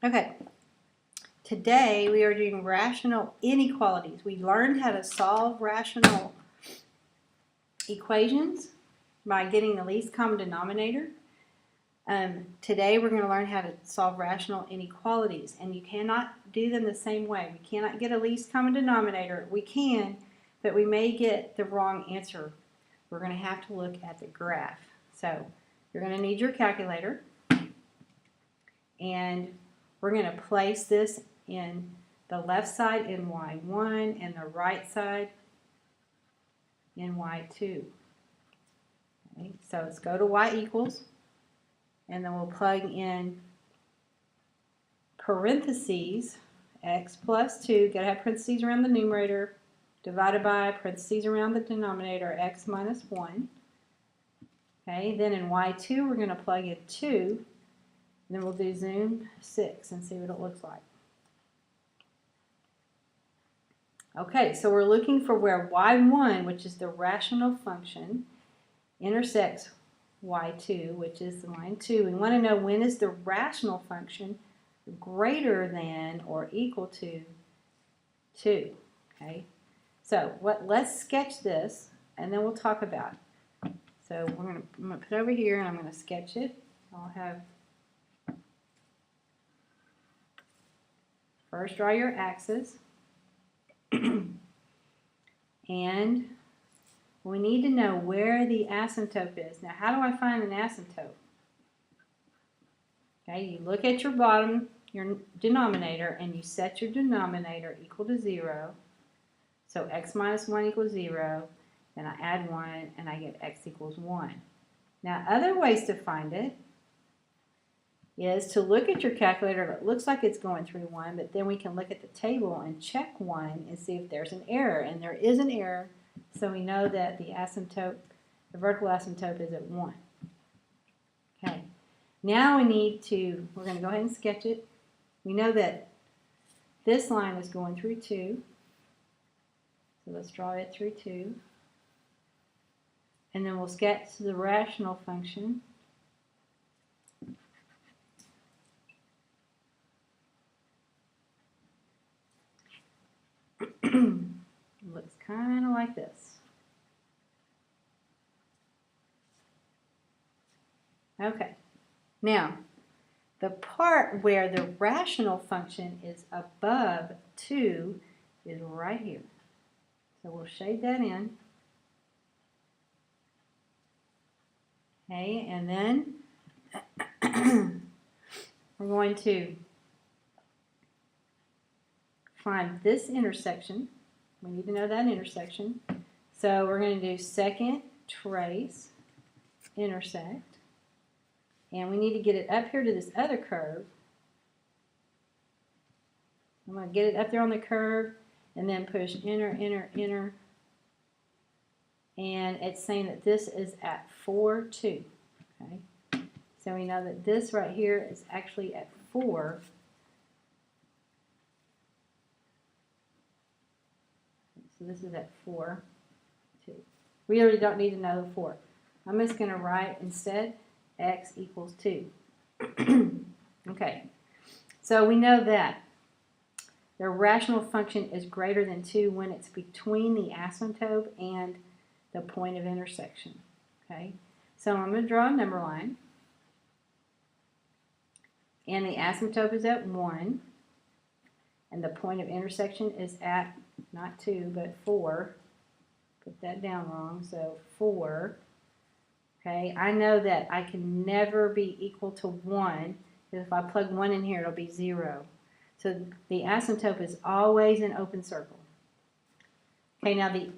Okay, today we are doing rational inequalities. We learned how to solve rational equations by getting the least common denominator. Today we're going to learn how to solve rational inequalities, and you cannot do them the same way. We cannot get a least common denominator. We can, but we may get the wrong answer. We're going to have to look at the graph. So you're going to need your calculator, and we're going to place this in the left side in y1 and the right side in y2. Okay, so let's go to y equals, and then we'll plug in parentheses, x plus 2, got to have parentheses around the numerator, divided by parentheses around the denominator, x minus 1. Okay, then in y2 we're going to plug in 2, and then we'll do zoom 6 and see what it looks like. Okay, so we're looking for where y1, which is the rational function, intersects y2, which is line 2. We want to know when is the rational function greater than or equal to 2. Okay, so let's sketch this, and then we'll talk about it. So I'm going to put it over here, and I'm going to sketch it. I'll have first draw your axis, and we need to know where the asymptote is. Now, how do I find an asymptote? Okay, you look at your bottom, your denominator, and you set your denominator equal to 0. So x minus 1 equals 0. Then I add 1, and I get x equals 1. Now, other ways to find it is to look at your calculator. It looks like it's going through 1, but then we can look at the table and check 1 and see if there's an error. And there is an error, so we know that the asymptote, the vertical asymptote, is at 1. Okay. Now we're going to go ahead and sketch it. We know that this line is going through 2. So let's draw it through 2. And then we'll sketch the rational function. Looks kind of like this. Okay. Now, the part where the rational function is above 2 is right here. So we'll shade that in. Okay, and then we're going to find this intersection. We need to know that intersection. So we're going to do second trace intersect. And we need to get it up here to this other curve. I'm going to get it up there on the curve and then push enter, enter, enter. And it's saying that this is at 4, 2. Okay? So we know that this right here is actually at 4. So this is at 4, 2. We already don't need to know the 4. I'm just going to write instead x equals 2. Okay, so we know that the rational function is greater than 2 when it's between the asymptote and the point of intersection. Okay, so I'm going to draw a number line, and the asymptote is at 1, and the point of intersection is at not 2 but 4. Put that down wrong, so 4. Okay, I know that I can never be equal to 1, because if I plug 1 in here, it'll be 0. So the asymptote is always an open circle. Okay, now the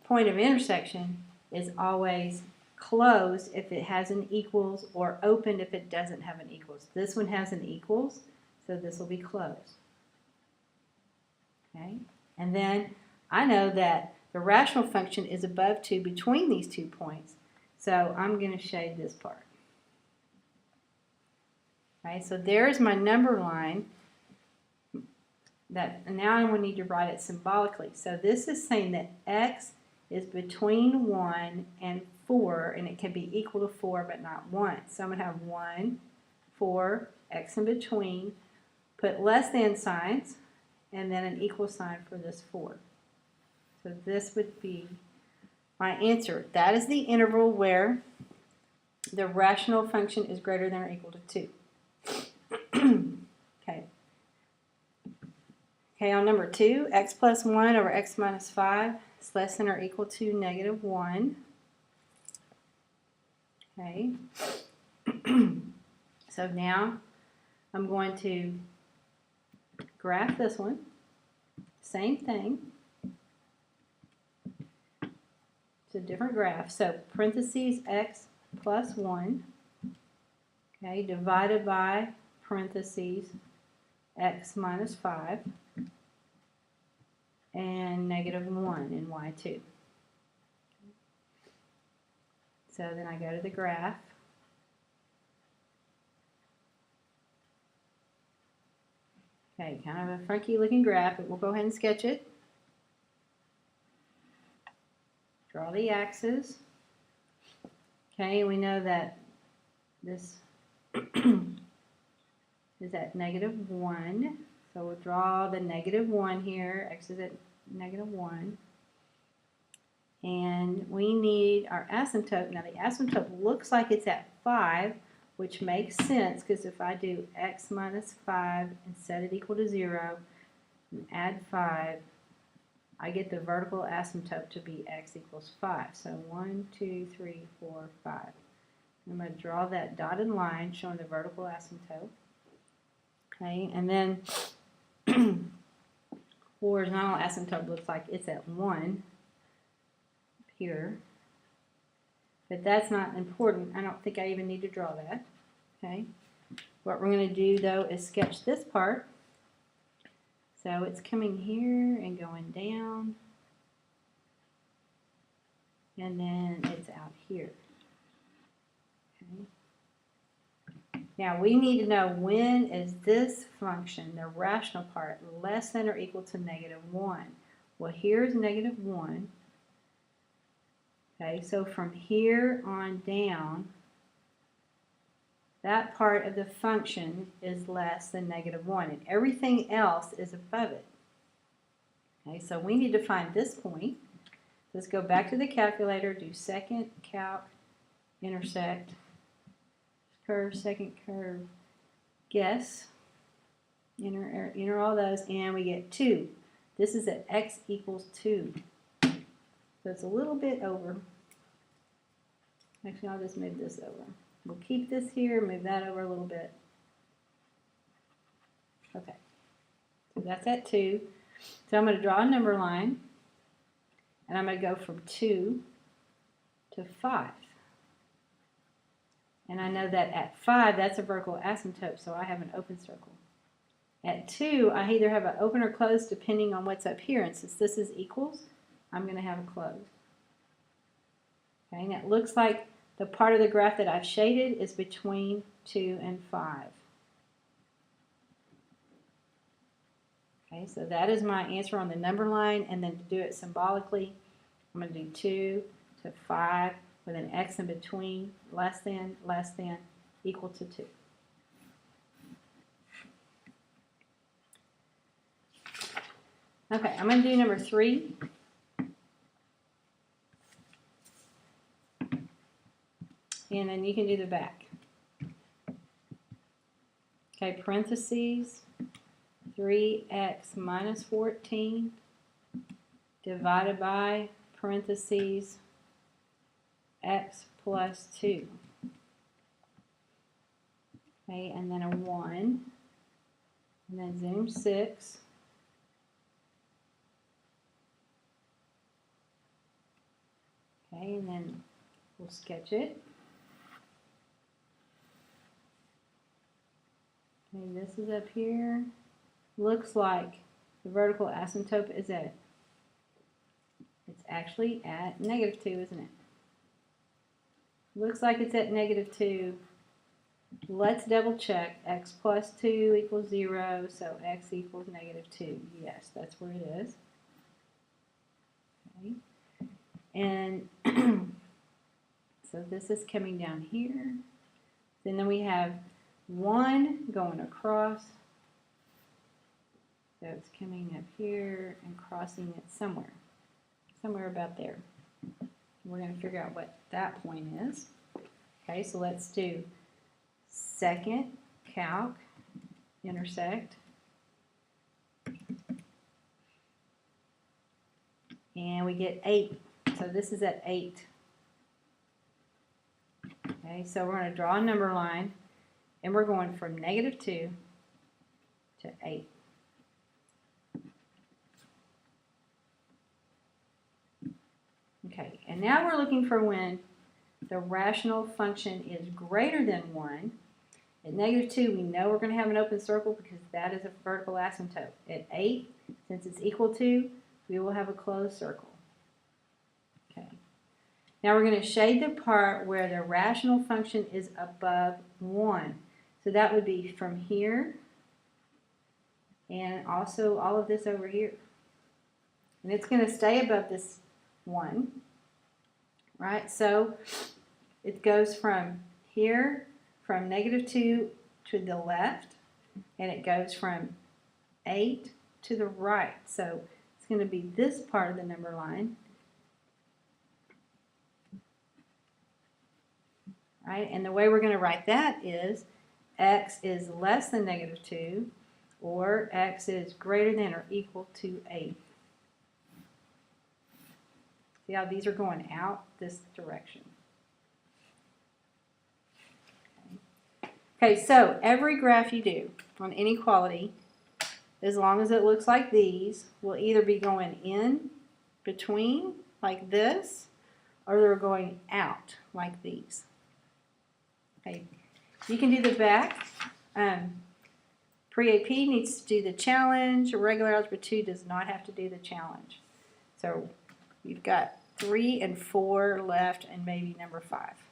point of intersection is always closed if it has an equals, or open if it doesn't have an equals. This one has an equals, so this will be closed. Okay, and then I know that the rational function is above 2 between these 2 points. So I'm going to shade this part. Okay, so there's my number line. And now I will need to write it symbolically. So this is saying that x is between 1 and 4, and it can be equal to 4 but not 1. So I'm going to have 1, 4, x in between, put less than signs, and then an equal sign for this 4. So this would be my answer. That is the interval where the rational function is greater than or equal to 2. Okay. Okay, on number 2, x plus 1 over x minus 5 is less than or equal to negative 1. Okay. So now I'm going to graph this one. Same thing. It's a different graph. So parentheses x plus 1, okay, divided by parentheses x minus 5, and negative 1 in y2. So then I go to the graph. Okay, kind of a funky looking graph, but we'll go ahead and sketch it. Draw the axes. Okay, we know that this is at negative 1. So we'll draw the negative 1 here. X is at negative 1. And we need our asymptote. Now the asymptote looks like it's at 5, which makes sense because if I do x minus 5 and set it equal to 0 and add 5, I get the vertical asymptote to be x equals 5. So 1, 2, 3, 4, 5. I'm going to draw that dotted line showing the vertical asymptote. Okay, and then horizontal asymptote looks like it's at 1 here. But that's not important. I don't think I even need to draw that. Okay. What we're going to do though is sketch this part. So it's coming here and going down. And then it's out here. Okay. Now we need to know when is this function, the rational part, less than or equal to negative 1. Well, here's negative 1. Okay, so from here on down, that part of the function is less than negative 1, and everything else is above it. Okay, so we need to find this point. Let's go back to the calculator, do second calc, intersect, curve, second curve, guess, enter all those, and we get 2. This is at x equals 2. So it's a little bit over. Actually, I'll just move this over. We'll keep this here, move that over a little bit. Okay, so that's at 2. So I'm going to draw a number line, and I'm going to go from 2 to 5. And I know that at 5, that's a vertical asymptote, so I have an open circle. At 2, I either have an open or closed depending on what's up here, and since this is equals, I'm going to have a closed. Okay, and it looks like the part of the graph that I've shaded is between 2 and 5. Okay, so that is my answer on the number line, and then to do it symbolically, I'm going to do 2 to 5 with an x in between, less than, equal to 2. Okay, I'm going to do number 3. And then you can do the back. Okay, parentheses, 3x minus 14 divided by parentheses x plus 2. Okay, and then a 1, and then zoom 6. Okay, and then we'll sketch it. Okay, this is up here. Looks like the vertical asymptote is at, it's actually at negative 2, isn't it? Looks like it's at negative 2. Let's double check. X plus 2 equals 0, so x equals negative 2. Yes, that's where it is. Okay. And so this is coming down here. And then we have 1 going across So it's coming up here and crossing it somewhere about there. We're going to figure out what that point is. Okay, so let's do second calc intersect. And we get 8. So this is at 8. Okay, so we're going to draw a number line, and we're going from -2 to 8. Okay, and now we're looking for when the rational function is greater than 1. At -2, we know we're going to have an open circle because that is a vertical asymptote. At 8, since it's equal to, we will have a closed circle. Okay. Now we're going to shade the part where the rational function is above 1. So that would be from here and also all of this over here. And it's going to stay above this 1, right? So it goes from here, from -2 to the left, and it goes from 8 to the right. So it's going to be this part of the number line, right? And the way we're going to write that is x is less than -2, or x is greater than or equal to 8. See how these are going out this direction. Okay, so every graph you do on inequality, as long as it looks like these, will either be going in between like this, or they're going out like these. Okay, you can do the back. Pre-AP needs to do the challenge. Regular Algebra 2 does not have to do the challenge. So you've got 3 and 4 left, and maybe number 5.